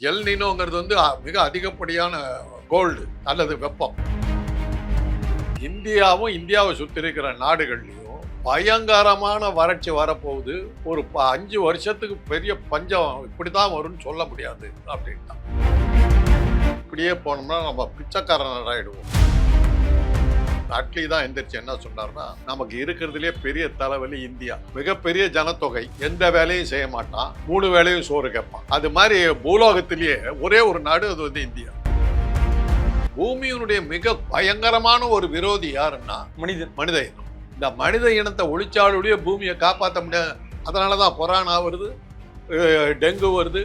L நினோங்கிறது வந்து மிக அதிகப்படியான கோல்டு அல்லது வெப்பம். இந்தியாவை சுற்றி இருக்கிற நாடுகள்லையும் பயங்கரமான வறட்சி வரப்போகுது. ஒரு 5 வருஷத்துக்கு பெரிய பஞ்சம் இப்படிதான் வரும்னு சொல்ல முடியாது அப்படின்ட்டான். இப்படியே போனோம்னா நம்ம பிச்சைக்காரன் ஆயிடுவோம். அட்லி தான் எந்திரிச்சு என்ன சொன்னார்னா, நமக்கு இருக்கிறதுலே பெரிய தலைவலி இந்தியா. மிகப்பெரிய ஜனத்தொகை, எந்த வேலையும் செய்ய மாட்டான், 3 வேளையும் சோறு கேட்பான். அது மாதிரி பூலோகத்திலேயே ஒரே ஒரு நாடு, அது வந்து இந்தியா. பூமியினுடைய மிக பயங்கரமான ஒரு விரோதி யாருன்னா மனித இனம். இந்த மனித இனத்தை ஒழிச்சாலுடைய பூமியை காப்பாற்ற முடியாது. அதனாலதான் கொரோனா வருது, டெங்கு வருது,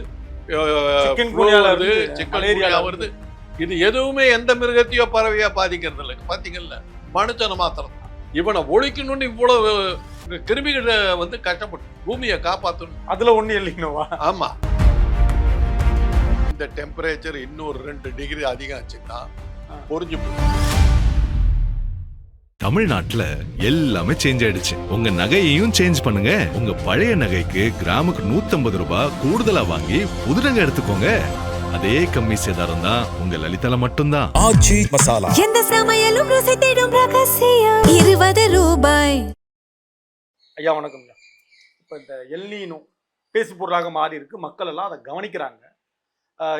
சிக்கன் குனியா வருது. இது எதுவுமே எந்த மிருகத்தையோ பறவையா பாதிக்கிறது இல்லை. பாத்தீங்கல்ல, மனுஷனை மாத்திரம். இவனை ஒழிக்கணும்னு இவ்வளவு கிருமிகளை வந்து கஷ்டப்பட்டு பூமியை காப்பாற்றணும். அதுல ஒண்ணு இல்லைங்கவா? ஆமா. இந்த டெம்பரேச்சர் இன்னொரு 2 டிகிரி அதிகம் ஆச்சுன்னா பொறிஞ்சு போகும். தமிழ்நாட்டுல எல்லாமே சேஞ்ச் ஆயிடுச்சு. உங்க நகையையும் சேஞ்ச் பண்ணுங்க. உங்க பழைய நகைக்கு கிராமுக்கு 150 ரூபாய் கூடுதலா வாங்கி புது நகை எடுத்துக்கோங்க. அதே கம்மி சேதாரம் தான் உங்க லலிதால மட்டும்தான். ஆச்சி மசாலா, எந்த சமையலும் ருசி தேடும் ரகசியம் 20 ரூபாய். ஐயா வணக்கம்ங்க. இப்போ இந்த எல் நீனோ பேசு பொருளாக மாறி இருக்கு, மக்கள் எல்லாம் அதை கவனிக்கிறாங்க.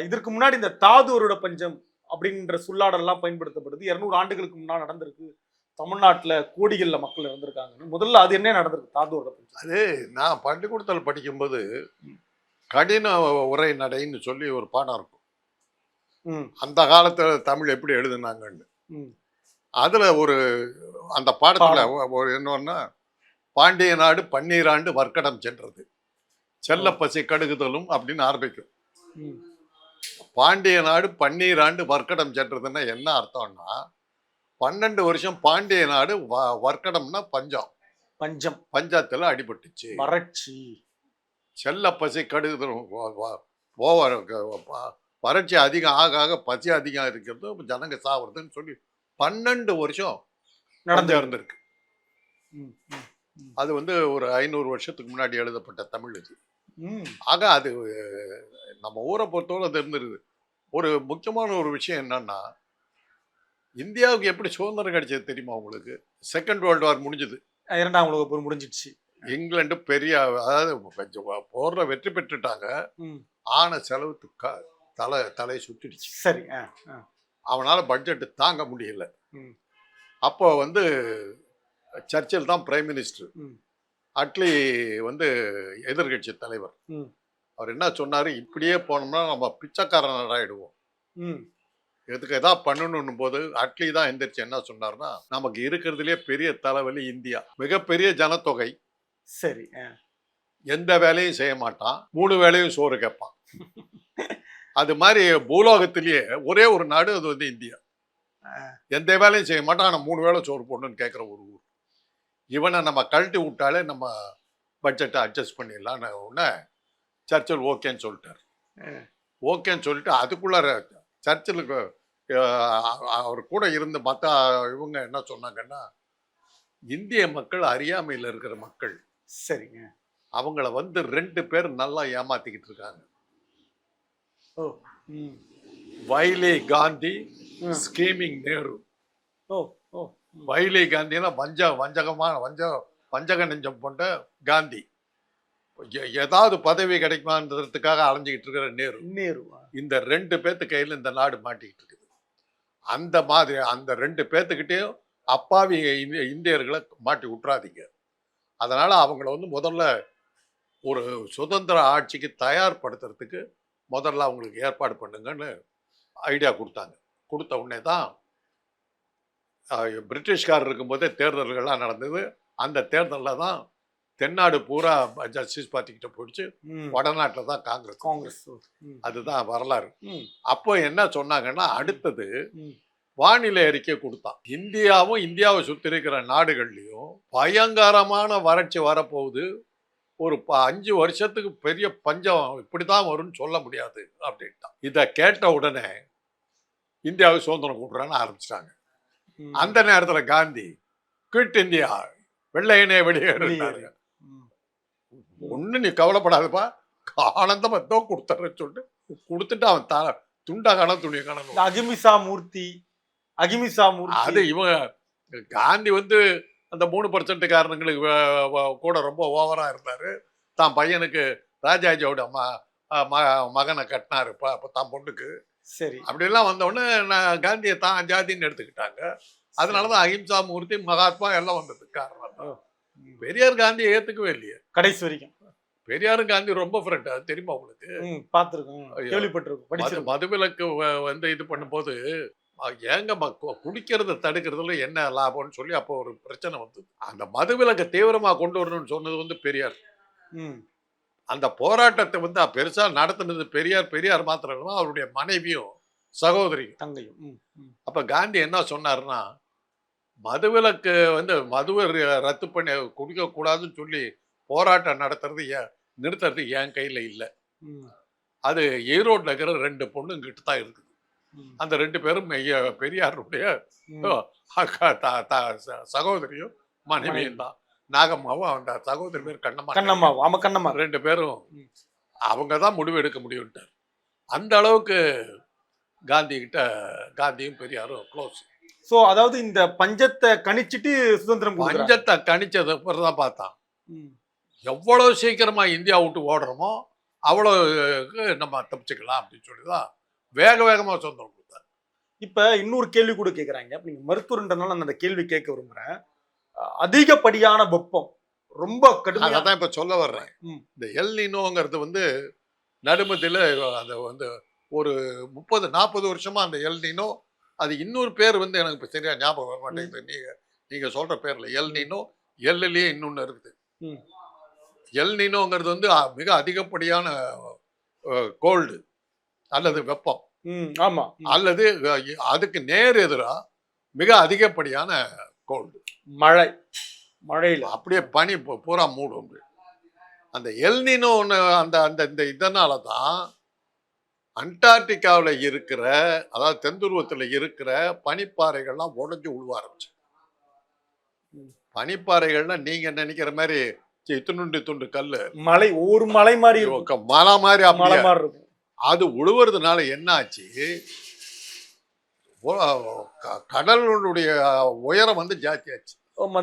இதற்கு முன்னாடி இந்த தாதூரோட பஞ்சம் அப்படின்ற சொல்லாடெல்லாம் பயன்படுத்தப்படுது. 200 ஆண்டுகளுக்கு முன்னாடி நடந்திருக்கு. தமிழ்நாட்டில் கோடிகள்ல மக்கள் இறந்திருக்காங்க. முதல்ல அது என்ன நடந்திருக்கு தாதூரோட பஞ்சம்? அது நான் பள்ளிக்கூடத்தில் படிக்கும்போது கடின உரை நடைன்னு சொல்லி ஒரு பாடம் இருக்கும். அந்த காலத்துல தமிழ் எப்படி எழுதுனாங்கன்னு. அதுல அந்த பாடத்துல ஒரு என்னன்னா, பாண்டிய நாடு பன்னீராண்டு வர்க்கடம் சென்றது, செல்ல பசி கடுகுதலும் அப்படின்னு ஆரம்பிக்கும். பாண்டிய நாடு பன்னீராண்டு வர்க்கடம் சென்றதுன்னா என்ன அர்த்தம்னா, 12 வருஷம் பாண்டிய நாடு வர்க்கடம்னா பஞ்சத்துல அடிபட்டுச்சு, வறட்சி, செல்ல பசி கடுகுதலும். வறட்சி அதிகம் ஆக ஆக பசி அதிகம் இருக்கிறது, ஜனங்க சாவுறதுன்னு சொல்லி 12 வருஷம் நடந்திருக்கு. அது வந்து ஒரு 500 வருஷத்துக்கு முன்னாடி எழுதப்பட்ட தமிழ் இது. ஆக அது நம்ம ஊரை பொறுத்தவரை அது இருந்துருது. ஒரு முக்கியமான ஒரு விஷயம் என்னன்னா, இந்தியாவுக்கு எப்படி சுதந்திரம் கிடைச்சது தெரியுமா உங்களுக்கு? செகண்ட் வேர்ல்டு வார் முடிஞ்சது, 2ஆம் உலக போர் முடிஞ்சிடுச்சு. இங்கிலாந்து பெரிய, அதாவது போர்ல வெற்றி பெற்றுட்டாங்க. ஆன செலவுக்கு தலை சுத்திடுச்சு. சரி, அவனால பட்ஜெட் தாங்க முடியல. அப்போ வந்து சர்ச்சில் தான் பிரைம் மினிஸ்டர், அட்லி வந்து எதிர்கட்சி தலைவர். அவர் என்ன சொன்னாரு, இப்படியே போனோம்னா நம்ம பிச்சைக்காரன் ஆயிடுவோம், இதுக்கு எதாவது பண்ணணும் போது அட்லி தான் எந்திரிச்சு என்ன சொன்னார்னா, நமக்கு இருக்கிறதுலே பெரிய தலைவலி இந்தியா. மிகப்பெரிய ஜனத்தொகை, சரி, எந்த வேலையும் செய்ய மாட்டான், 3 வேளையும் சோறு கேட்பான். அது மாதிரி பூலோகத்திலேயே ஒரே ஒரு நாடு, அது வந்து இந்தியா. எந்த வேலையும் செய்ய மாட்டான், ஆனால் 3 வேளை சோறு போடணும்னு கேட்குற ஒரு ஊர். இவனை நம்ம கழட்டி விட்டாலே நம்ம பட்ஜெட்டை அட்ஜஸ்ட் பண்ணிடலாம். உடனே சர்ச்சில் ஓகேன்னு சொல்லிட்டார். ஓகேன்னு சொல்லிட்டு அதுக்குள்ளார சர்ச்சில் அவர் கூட இருந்த மற்ற இவங்க என்ன சொன்னாங்கன்னா, இந்திய மக்கள் அறியாமையில் இருக்கிற மக்கள், சரிங்க, அவங்கள வந்து 2 பேர் நல்லா ஏமாத்திக்கிட்டு இருக்காங்க. வைலி காந்தி, ஸ்கீமிங் நேரு. வைலி காந்தினா வஞ்சக நெஞ்சம் கொண்ட காந்தி, ஏதாவது பதவி கிடைக்குமான்றதுக்காக அலைஞ்சிக்கிட்டு இருக்கிற நேரு. இந்த 2 பேர்த்து கையில் இந்த நாடு மாட்டிக்கிட்டு இருக்குது. அந்த மாதிரி அந்த 2 பேர்த்துக்கிட்டையும் அப்பாவி இந்தியர்களை மாட்டி விட்டுறாதீங்க. அதனால அவங்கள வந்து முதல்ல ஒரு சுதந்திர ஆட்சிக்கு தயார்படுத்துறதுக்கு முதல்ல அவங்களுக்கு ஏற்பாடு பண்ணுங்கன்னு ஐடியா கொடுத்தாங்க. கொடுத்த உடனே தான் பிரிட்டிஷ்காரர் இருக்கும்போதே தேர்தல்கள்லாம் நடந்தது. அந்த தேர்தலில் தான் தென்னாடு பூரா ஜஸ்டிஸ் பார்ட்டி கிட்ட போயிடுச்சு, வடநாட்டில் தான் காங்கிரஸ். அதுதான் வரலாறு. அப்போ என்ன சொன்னாங்கன்னா, அடுத்தது வானிலை அறிக்கை கொடுத்தான். இந்தியாவை சுற்றி இருக்கிற நாடுகள்லையும் பயங்கரமான வறட்சி வரப்போகுது, ஒரு 5 வருஷத்துக்கு பெரிய பஞ்சம் இப்படிதான் வரும்னு சொல்ல முடியாது அப்படின்ட்டான். இதை கேட்ட உடனே இந்தியாவை சுதந்திரம் கூட்டுறான்னு ஆரம்பிச்சிட்டாங்க. அந்த நேரத்தில் காந்தி குவிட் இந்தியா, வெள்ளையனே வெளியேறினாரு. ஒண்ணு நீ கவலைப்படாதப்பா, ஆனந்தமா தான் கொடுத்துறேன்னு சொல்லிட்டு கொடுத்துட்டு அவன் துண்டா காணும் துணியை இந்த காணும். அகிம்சா மூர்த்தி அது இவங்க காந்தி அந்த 3% காரணங்களுக்கு கூட ரொம்ப ஓவரா இருந்தாரு. தான் பையனுக்கு ராஜாஜியோட மகனை கட்டினாரு தான் பொண்ணுக்கு. சரி, அப்படியெல்லாம் வந்த உடனே நான் காந்தியை தான் ஜாதின்னு எடுத்துக்கிட்டாங்க. அதனாலதான் அஹிம்சா மூர்த்தி மகாத்மா எல்லாம் வந்தது காரணம். பெரியார் காந்தியை ஏத்துக்கவே இல்லையே கடைசி வரைக்கும். பெரியாரும் காந்தி ரொம்ப ஃப்ரெண்ட், அது தெரியுமா உங்களுக்கு? பார்த்திருக்கோம், கேள்விப்பட்டிருக்கோம், படிச்சிருக்கோம். மதுவிலக்கு இது பண்ணும்போது ஏங்க குடிக்கிறத தடுக்கிறதுல என்ன லாபம்னு சொல்லி அப்போ ஒரு பிரச்சனை வந்தது. அந்த மதுவிலக்கை தீவிரமா கொண்டு வரணும்னு சொன்னது பெரியார். அந்த போராட்டத்தை பெருசா நடத்தினது பெரியார் மாத்திரம் இல்ல, அவருடைய மனைவியும் சகோதரியும் தங்கையும். அப்ப காந்தி என்ன சொன்னாருன்னா, மதுவிலக்கு மதுவை ரத்து பண்ணி குடிக்க கூடாதுன்னு சொல்லி போராட்டம் நிறுத்துறது என் கையில இல்லை. அது ஈரோட்ல இருக்கிற 2 பொண்ணுங்கிட்ட தான் இருக்குது. அந்த 2 பேரும் பெரியாருடைய சகோதரியும் மனைவியும் தான். நாகம்மாவும் அந்த சகோதரி பேர் கண்ணம்மா. 2 பேரும் அவங்க தான் முடிவு எடுக்க முடியும்ட்டார். அந்த அளவுக்கு காந்தியும் பெரியாரும் க்ளோஸ். ஸோ அதாவது இந்த பஞ்சத்தை கணிச்சிட்டு சுதந்திரம், பஞ்சத்தை கணிச்சது அப்புறம் தான் பார்த்தான் எவ்வளவு சீக்கிரமா இந்தியா விட்டு ஓடுறோமோ அவ்வளோக்கு நம்ம தப்பிச்சுக்கலாம் அப்படின்னு சொல்லிதான் வேகமா சுதந்திரம் கொடுத்தார். இப்ப இன்னொரு கேள்வி கூட கேட்குறாங்க. அப்ப நீங்க மருத்துவர்ன்றனால நான் அந்த கேள்வி கேட்க விரும்புறேன். அதிகப்படியான வெப்பம் ரொம்ப கடுமையாக தான் இப்ப சொல்ல வர்றேன். இந்த எல் நீனோங்கிறது நடுமத்தில அதை ஒரு 30-40 வருஷமா அந்த எல் நீனோ, அது இன்னொரு பேர் எனக்கு இப்ப சரியா ஞாபகம் வர மாட்டேங்குது. நீங்க சொல்ற பேர்ல எல் நீனோ, எல்லையே இன்னொன்னு இருக்குது. எல் நீனோங்கிறது மிக அதிகப்படியான கோல்டு அல்லது வெப்பம். ஆமா, அல்லது அதுக்கு நேர் எதிரா மிக அதிகப்படியான கோல்டு, மழையில அப்படியே பனி பூரா மூடும். அந்த எல் நீனோ அந்த இதனால தான் அண்டார்டிகாவில் இருக்கிற, அதாவது தென்துருவத்தில் இருக்கிற பனிப்பாறைகள்லாம் உடஞ்சி உழுவ ஆரம்பிச்சு. பனிப்பாறைகள்னா நீங்க நினைக்கிற மாதிரி துண்டு கல்லு ஒரு மலை மாதிரி மலை மாதிரி இருக்கும். அது உழுவுறதுனால என்ன ஆச்சு, கடலுடைய உயரம் ஜாஸ்தி ஆச்சு.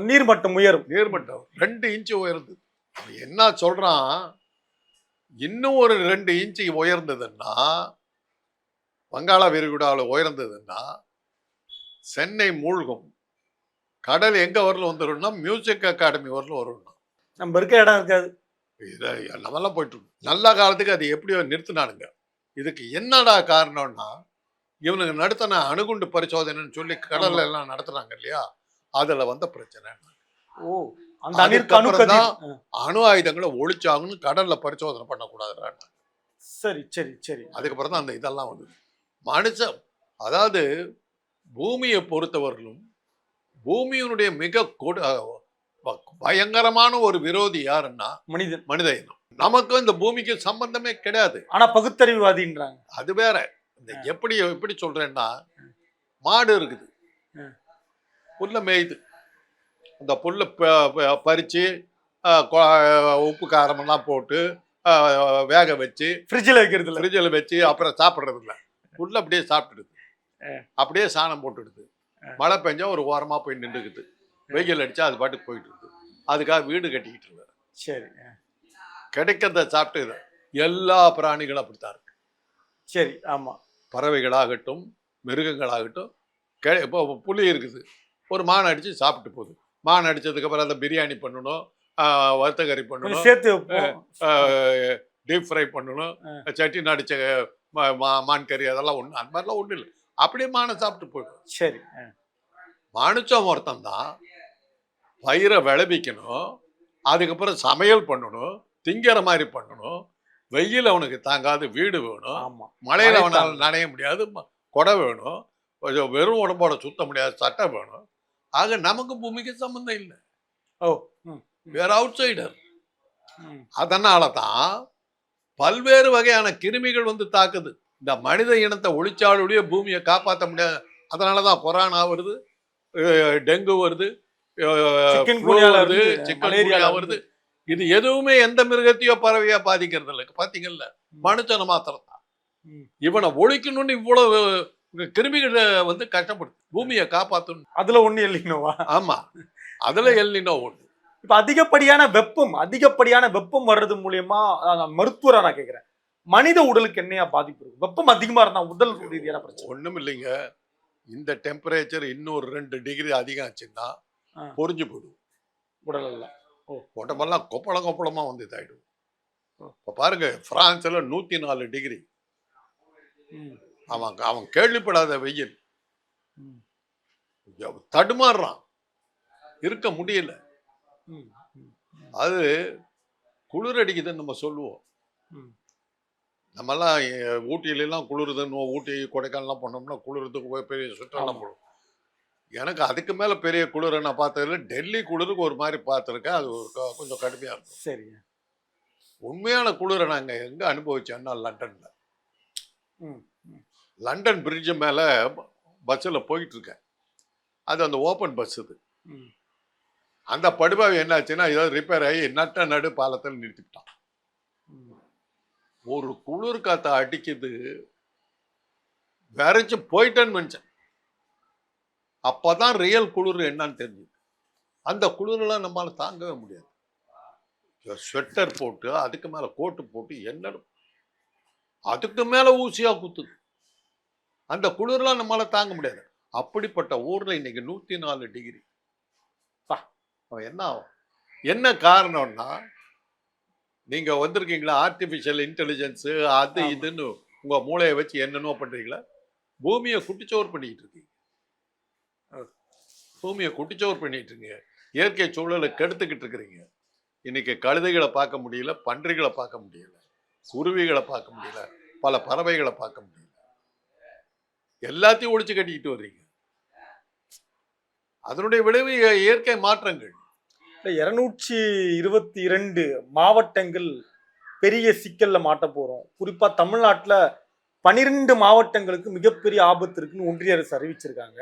நீர்மட்டம் 2 இன்ச்சு உயர்ந்து. என்ன சொல்றான், இன்னும் ஒரு 2 இன்ச்சு உயர்ந்ததுன்னா, வங்காள விரிகுடாவில் உயர்ந்ததுன்னா சென்னை மூழ்கும். கடல் எங்க வரல வந்துடும்னா மியூசிக் அகாடமி வரல வரும். நம்ம இருக்க இடம் இருக்காது. நம்மெல்லாம் போயிட்டு நல்ல காலத்துக்கு அது எப்படியோ நிறுத்தினானுங்க. இதுக்கு என்னடா காரணம்னா, இவனுக்கு நடத்தின அணுகுண்டு பரிசோதனைன்னு சொல்லி கடல்ல எல்லாம் நடத்துனாங்க இல்லையா, அதுல வந்த பிரச்சனை. அணு ஆயுதங்களை ஒழிச்சாங்கன்னு கடல்ல பரிசோதனை பண்ணக்கூடாது. சரி. அதுக்கப்புறம் தான் அந்த இதெல்லாம் வந்தது. மனுஷன் அதாவது பூமியை பொறுத்தவரையிலும் பூமியினுடைய மிக பயங்கரமான ஒரு விரோதி யாருன்னா மனித இனம். நமக்கு இந்த பூமிக்கு சம்பந்தமே கிடையாது. ஆனா பகுத்தறிவுவாதின்றாங்க. அது வேற. எப்படி சொல்றேன்னா, மாடு இருக்குது, புல்ல மேயுது. அந்த புல்ல பறிச்சு உப்பு காரம் எல்லாம் போட்டு வேக வச்சு ஃப்ரிட்ஜில் வச்சு அப்புறம் சாப்பிட்றது இல்லை. புல்ல அப்படியே சாப்பிட்டுடுது, அப்படியே சாணம் போட்டுடுது. மழை பெஞ்சா ஒரு ஓரமா போய் நின்றுக்குது, வெயில் அடிச்சா அது பாட்டுக்கு போயிட்டு இருக்கு. அதுக்காக வீடு கட்டிக்கிட்டு இருக்காரு. சரி, கிடைக்கிறத சாப்பிட்டு எல்லா பிராணிகளும் அப்படித்தான் இருக்கு. சரி, ஆமா. பறவைகளாகட்டும் மிருகங்களாகட்டும். இப்போ புலி இருக்குது, ஒரு மான் அடிச்சு சாப்பிட்டு போகுது. மான் அடிச்சதுக்கு அப்புறம் அதை பிரியாணி பண்ணணும், வறுத்த கறி பண்ணணும், சேர்த்து டீப் ஃப்ரை பண்ணணும், சட்டி நடிச்ச மான் கறி, அதெல்லாம் ஒண்ணு அந்த மாதிரிலாம் ஒண்ணு இல்லை. அப்படியே மானை சாப்பிட்டு போயிடும். சரி, மனுஷன் ஒருத்தன் தான் பயிரை விளைவிக்கணும், அதுக்கப்புறம் சமையல் பண்ணணும், திங்கிற மாதிரி பண்ணணும். வெயில் அவனுக்கு தாங்காது, வீடு வேணும், மழையில அவனால் நனைய முடியாது, கொடை வேணும், வெறும் உடம்போட சுத்த முடியாது, சட்டை வேணும். ஆக நமக்கு பூமிக்கு சம்பந்தம் இல்லை. வேற அவுட் சைடர். அதனால தான் பல்வேறு வகையான கிருமிகள் தாக்குது. இந்த மனித இனத்தை ஒழிச்சாலுடைய பூமியை காப்பாற்ற முடியாது. அதனாலதான் கொரோனா வருது, டெங்கு வருது, சிக்கன் குனியா வருது. இது எதுவுமே எந்த மிருகத்தையோ பறவையா பாதிக்கிறது இல்லை. பாத்தீங்கல்ல, மனுஷனை மாத்திரம் தான். இவனை ஒழிக்கணும்னு இவ்வளவு கிருமிகளை வந்து கஷ்டப்படுது பூமியை காப்பாற்றணும். அதுல ஒண்ணு எல்லினோவா? ஆமா, அதுல எல்லினோ ஒண்ணு. இப்ப அதிகப்படியான வெப்பம் வர்றது மூலியமா மருத்துவரா நான் கேக்குறேன், மனித உடலுக்கு என்னையா பாதிப்பு இருக்கு? வெப்பம் அதிகமா இருந்தா உடல் ரீதியான பிரச்சனை ஒண்ணும் இல்லைங்க. இந்த டெம்பரேச்சர் இன்னொரு 2 டிகிரி அதிகம் ஆச்சுன்னா பொறிஞ்சு போயிடும் உடல் எல்லாம். உடம்பெல்லாம் கொப்பளமா வந்து இதாயிடும். இப்ப பாருங்க, பிரான்ஸ்ல 104 டிகிரி. அவன் கேள்விப்படாத வெயில். தடுமாறுறான், இருக்க முடியல. அது குளிர் அடிக்குதுன்னு நம்ம சொல்லுவோம். நம்மெல்லாம் ஊட்டியிலாம் குளிருதுன்னு, ஊட்டி கொடைக்கானல்லாம் போனோம்னா குளிர்றதுக்கு பெரிய சுற்றுலாம் போடுவோம். எனக்கு அதுக்கு மேல பெரிய குளிரை நான் பார்த்ததில்ல. டெல்லி குளிருக்கு ஒரு மாதிரி பார்த்துருக்கேன், அது ஒரு கொஞ்சம் கடுமையா இருக்கும். சரி. உண்மையான குளிரை நாங்க எங்க அனுபவிச்சோம்னா லண்டன்ல. லண்டன் பிரிட்ஜ் மேல பஸ்ஸில் போயிட்டு இருக்கேன். அது அந்த ஓப்பன் பஸ். இது அந்த படுபாவி என்னாச்சுன்னா ஏதாவது ரிப்பேர் ஆகி நடு பாலத்தில் நிறுத்திவிட்டான். ஒரு குளிர் காத்த அடிக்குது, விரைச்சு போயிட்டேன்னு நினைச்சேன். அப்பதான் ரியல் குளிர் என்னன்னு தெரிஞ்சுது. அந்த குளிரெல்லாம் நம்மளால தாங்கவே முடியாது. ஸ்வெட்டர் போட்டு அதுக்கு மேல கோட்டு போட்டு என்ன அதுக்கு மேல ஊசியா குத்துது. அந்த குளிரெல்லாம் நம்மளால தாங்க முடியாது. அப்படிப்பட்ட ஊர்ல இன்னைக்கு 104 டிகிரி. என்ன ஆகும்? என்ன காரணம்னா, நீங்க வந்திருக்கீங்களா ஆர்டிபிஷியல் இன்டெலிஜென்ஸ் அது இதுன்னு உங்க மூளையை வச்சு என்னென்னோ பண்றீங்களா? பூமியை குட்டிச்சோறு பண்ணிட்டு இருக்கீங்க. பூமியை குட்டிச்சோறு பண்ணிட்டு இருக்கீங்க. இயற்கை சூழலை கெடுத்துக்கிட்டு இருக்கிறீங்க. இன்னைக்கு கழுதைகளை பார்க்க முடியல, பன்றிகளை பார்க்க முடியல, குருவிகளை பார்க்க முடியல, பல பறவைகளை பார்க்க முடியல. எல்லாத்தையும் ஒழிச்சு கட்டிக்கிட்டு வர்றீங்க. அதனுடைய விளைவு இயற்கை மாற்றங்கள். 222 மாவட்டங்கள் பெரிய சிக்கல்ல மாட்ட போறோம். குறிப்பா தமிழ்நாட்டுல 12 மாவட்டங்களுக்கு மிகப்பெரிய ஆபத்து இருக்குன்னு ஒன்றிய அரசு அறிவிச்சிருக்காங்க.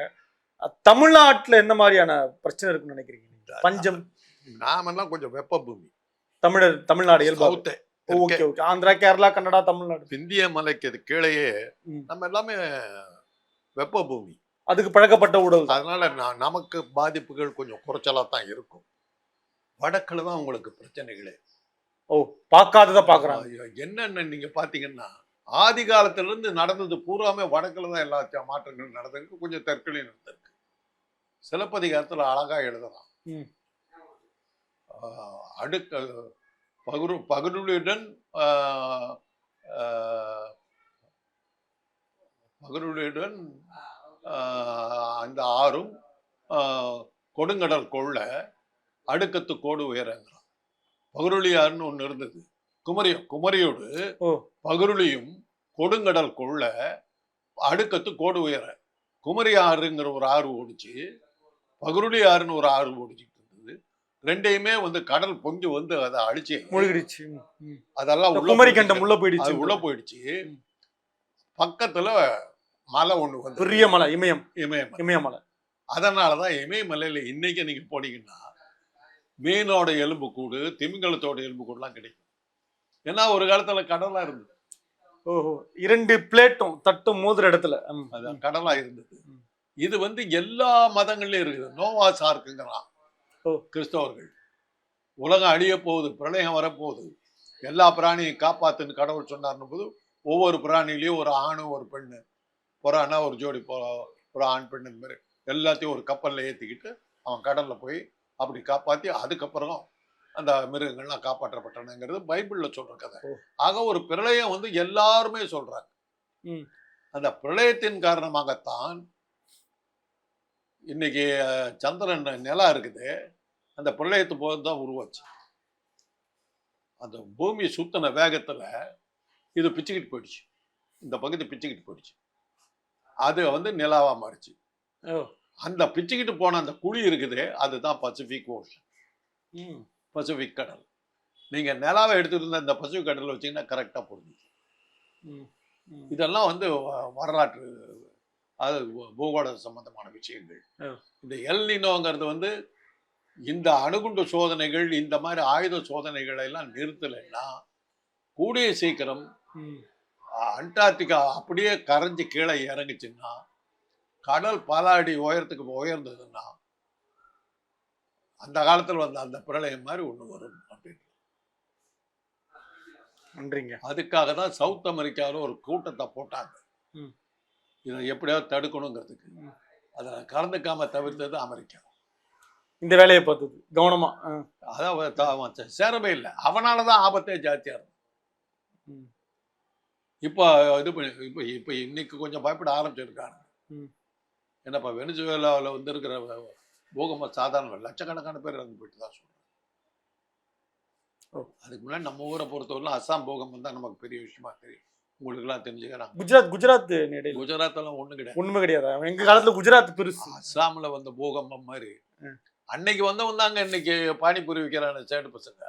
தமிழ்நாட்டுல என்ன மாதிரியான பிரச்சனை இருக்குன்னு நினைக்கிறீங்க? பஞ்சம். நாமெல்லாம் கொஞ்சம் வெப்ப பூமி. தமிழ்நாடு இயல்பு. Okay okay. ஆந்திரா, கேரளா, கன்னடா, தமிழ்நாடு, இந்திய மலைக்கு அது கீழேயே நம்ம எல்லாமே வெப்ப பூமி. அதுக்கு பழக்கப்பட்ட உடல். அதனால நமக்கு பாதிப்புகள் கொஞ்சம் குறைச்சலா தான் இருக்கும். வடக்குல தான் உங்களுக்கு பிரச்சனைகளே. பார்க்காததை பாக்குறாங்க. என்னன்னு நீங்க பாத்தீங்கன்னா, ஆதி காலத்துல இருந்து நடந்தது பூராமே வடக்குல தான் எல்லா மாற்றங்களும் நடந்திருக்கு. கொஞ்சம் தெற்குலையும் நடந்திருக்கு. சிலப்பதிகாரத்துல அழகா எழுதலாம். அடுக்க பகருடன் அந்த ஆறும் கொடுங்கடல் கொள்ள அடுக்கத்து கோடு உயரங்கிறான். பகுருளியார்னு ஒண்ணு இருந்தது. குமரியோடு பகுருளியும் கொடுங்கடல் கொள்ள அடுக்கத்து கோடு உயர. குமரி ஆறுங்கிற ஒரு ஆறு ஓடிச்சு, பகுருளி ஆறுன்னு ஒரு ஆறு ஓடிச்சுட்டு இருந்தது. ரெண்டையுமே வந்து கடல் பொங்கி வந்து அதை அழிச்சு மூழ்கிடுச்சு. அதெல்லாம் உள்ள போயிடுச்சு. பக்கத்துல மலை ஒண்ணு வந்து பெரிய மலை, இமயமலை. அதனாலதான் இமயமலையில இன்னைக்கு நீங்க போனீங்கன்னா மீனோட எலும்பு கூடு, திமிங்கலத்தோட எலும்பு கூடுலாம் கிடைக்கும். ஏன்னா ஒரு காலத்துல கடலா இருந்தது. 2 பிளேட்டும் தட்டும் மோதுற இடத்துல அதான் கடலா இருந்தது. இது வந்து எல்லா மதங்கள்லயும் இருக்குது. நோவா சார்க்குங்கிறான் கிறிஸ்தவர்கள். உலகம் அழிய போகுது, பிரளயம் வரப்போகுது, எல்லா பிராணியும் காப்பாத்துன்னு கடவுள் சொன்னார்னு போது ஒவ்வொரு பிராணிலையும் ஒரு ஆணும் ஒரு பெண்ணு, புறானா ஒரு ஜோடி ஒரு ஆண் பெண்ணு, இந்த மாதிரி எல்லாத்தையும் ஒரு கப்பல்ல ஏற்றிக்கிட்டு அவன் கடல்ல போய் அப்படி காப்பாற்றி அதுக்கப்புறம் அந்த மிருகங்கள்லாம் காப்பாற்றப்பட்டனங்கிறது பைபிள்ல சொல்ற கதை. ஆக ஒரு பிரளயம் வந்து எல்லாருமே சொல்றாங்க. அந்த பிரளயத்தின் காரணமாகத்தான் இன்னைக்கு சந்திரன் நிலா இருக்குது. அந்த பிரளயத்து போது தான் உருவாச்சு. அந்த பூமி சுத்தின வேகத்துல இது பிச்சுக்கிட்டு போயிடுச்சு. இந்த பகுதி பிச்சுக்கிட்டு போயிடுச்சு. அது வந்து நிலாவா மாறிச்சு. அந்த பிச்சுக்கிட்டு போன அந்த குழி இருக்குது, அதுதான் பசிபிக் ஓஷன், பசிபிக் கடல். நீங்க நிலாவை எடுத்துட்டு இருந்த இந்த பசிபிக் கடல் வச்சீங்கன்னா கரெக்டா புரிஞ்சுச்சு. இதெல்லாம் வந்து வரலாற்று, அது பூகோள சம்பந்தமான விஷயங்கள். இந்த எல் நினோங்கிறது வந்து இந்த அணுகுண்டு சோதனைகள், இந்த மாதிரி ஆயுத சோதனைகளை எல்லாம் நிறுத்தலைன்னா கூடிய சீக்கிரம் அண்டார்டிகா அப்படியே கரைஞ்சி கீழே இறங்குச்சுன்னா, கடல் பல அடி உயரத்துக்கு உயர்ந்ததுன்னா, அந்த காலத்தில் வந்த அந்த பிரளயம் மாதிரி ஒன்று வரும் அப்படின்னு. நன்றிங்க. அதுக்காக தான் சவுத் அமெரிக்காவில் ஒரு கூட்டத்தை போட்டாங்க. இதை எப்படியாவது தடுக்கணுங்கிறதுக்கு. அதை கலந்துக்காம தவிர்த்தது அமெரிக்கா. இந்த வேலையை பார்த்தது கவனமா. அதான் சேரவே இல்லை. அவனால தான் ஆபத்தே ஜாஸ்தியாக இருக்கும். இப்போ இது இப்போ இப்போ இன்னைக்கு கொஞ்சம் பயப்பட ஆரம்பிச்சிருக்காங்க. என்னப்பா வெனிசுவேலாவில் வந்து இருக்கிற பூகம்பம் சாதாரண லட்சக்கணக்கான பேர் இறந்து போயிட்டு தான் சொல்கிறேன். அதுக்கு முன்னாடி நம்ம ஊரை பொறுத்தவரைக்கும் அஸ்ஸாம் பூகம்பம் தான் நமக்கு பெரிய விஷயமா தெரியும். உங்களுக்குலாம் தெரிஞ்சுக்கிறாங்க. குஜராத் குஜராத்தெல்லாம் ஒன்றும் கிடையாது. ஒண்ணுமே கிடையாது. எங்க காலத்துல குஜராத் பெருசு. அஸ்ஸாம்ல வந்த பூகம்பம் மாதிரி அன்னைக்கு வந்தாங்க. இன்னைக்கு பானிபூரி விற்கிறான சேட்டு பசங்க.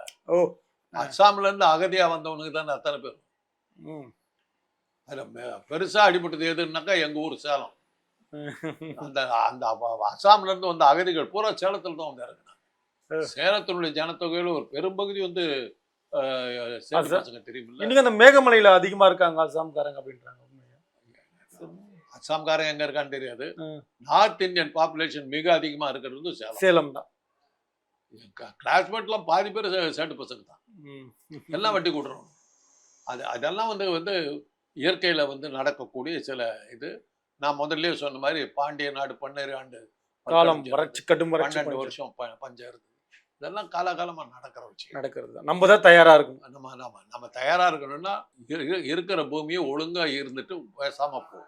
அஸ்ஸாம்ல இருந்து அகதியா வந்தவனுக்கு தானே அத்தனை பேர். அதில் பெருசா அடிபட்டது எதுன்னாக்கா எங்க ஊர் சேலம். அந்த அந்த அஸ்ஸாம்ல இருந்து வந்த அகதிகள் பூரா சேலத்துல தான் வந்து இறக்குனாங்க. சேலத்தினுடைய ஜனத்தொகையில ஒரு பெரும்பகுதி வந்து பசங்க தெரியுமில்ல. இன்னைக்கு அந்த மேகமலையில அதிகமா இருக்காங்க அஸ்ஸாம்காரங்க அப்படின்றாங்க. அஸ்ஸாம்காரங்க எங்க இருக்கான்னு தெரியாது. நார்த் இந்தியன் பாப்புலேஷன் மிக அதிகமா இருக்கிறது வந்து சேலம் தான். கிளாஸ்மேட்லாம் பாதி பேர் சேட்டு பசங்க தான். எல்லாம் வட்டி கூட்டுறோம். அதெல்லாம் வந்து இயற்கையில வந்து நடக்கக்கூடிய சில இது. நான் முதல்ல சொன்ன மாதிரி பாண்டிய நாடு 12 ஆண்டு காலம் வறட்சி, கடும் வறட்சி, 12 வருஷம் பஞ்சம் இருக்கு. இதெல்லாம் காலகாலமா நடக்கிறது. நம்ம தான் தயாரா இருக்கணும். நம்ம தயாரா இருக்கணும்னா இருக்கிற பூமியை ஒழுங்கா இருந்துட்டு பேசாம போ.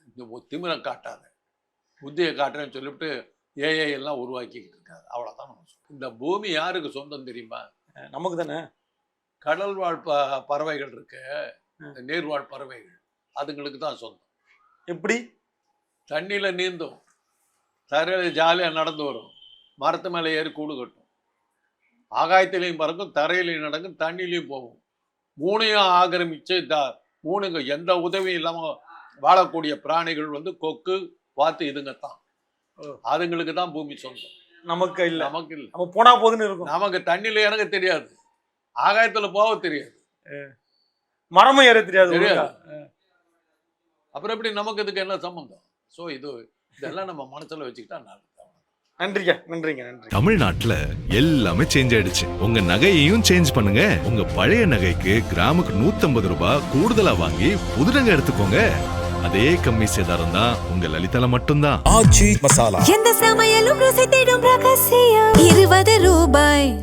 இந்த திமிரம் காட்டாத, புத்தியை காட்டுறேன்னு சொல்லிவிட்டு ஏஐ எல்லாம் உருவாக்கிக்கிட்டு இருக்காது. அவ்வளவுதான் நம்ம சொல்றோம். இந்த பூமி யாருக்கு சொந்தம் தெரியுமா? நமக்கு தானே. கடல் வாழ் பறவைகள் இருக்கு, நீர்வாழ் பறவைகள், அதுங்களுக்கு தான் சொந்தம். எப்படி? தண்ணியில நீந்தும், தரையில ஜாலியா நடந்து வரும், மரத்து மேலே ஏறி கூடு கட்டும், ஆகாயத்திலையும் பறக்கும், தரையிலையும் நடக்கும், தண்ணிலையும் போகும். மூணையும் ஆக்கிரமிச்சு மூணுங்க எந்த உதவியும் இல்லாம வாழக்கூடிய பிராணிகள் வந்து கொக்கு, வாத்து, இதுங்கத்தான். அதுங்களுக்கு தான் பூமி சொந்தம். நமக்கு இல்ல. நமக்கு இல்ல. நம்ம போனா போதுன்னு இருக்கும். நமக்கு தண்ணியில இறங்க தெரியாது, ஆகாயத்துல போக தெரியாது, மரமும் ஏற தெரியாது. அப்புறம் எப்படி நமக்கு இதுக்கு என்ன சம்பந்தம்? ஸோ இதெல்லாம் நம்ம மனசுல வச்சுக்கிட்டா நல்லது. நன்றி. தமிழ்நாட்டுல எல்லாமே சேஞ்ச் ஆயிடுச்சு. உங்க நகையையும் சேஞ்ச் பண்ணுங்க. உங்க பழைய நகைக்கு கிராமுக்கு 150 ரூபாய் கூடுதலா வாங்கி புது நகை எடுத்துக்கோங்க. அதே கம்மி சேதாரம் தான் உங்க லலிதால மட்டும்தான். எந்த சமையலும் ருசி தேடும் ரகசியம் 20 ரூபாய்.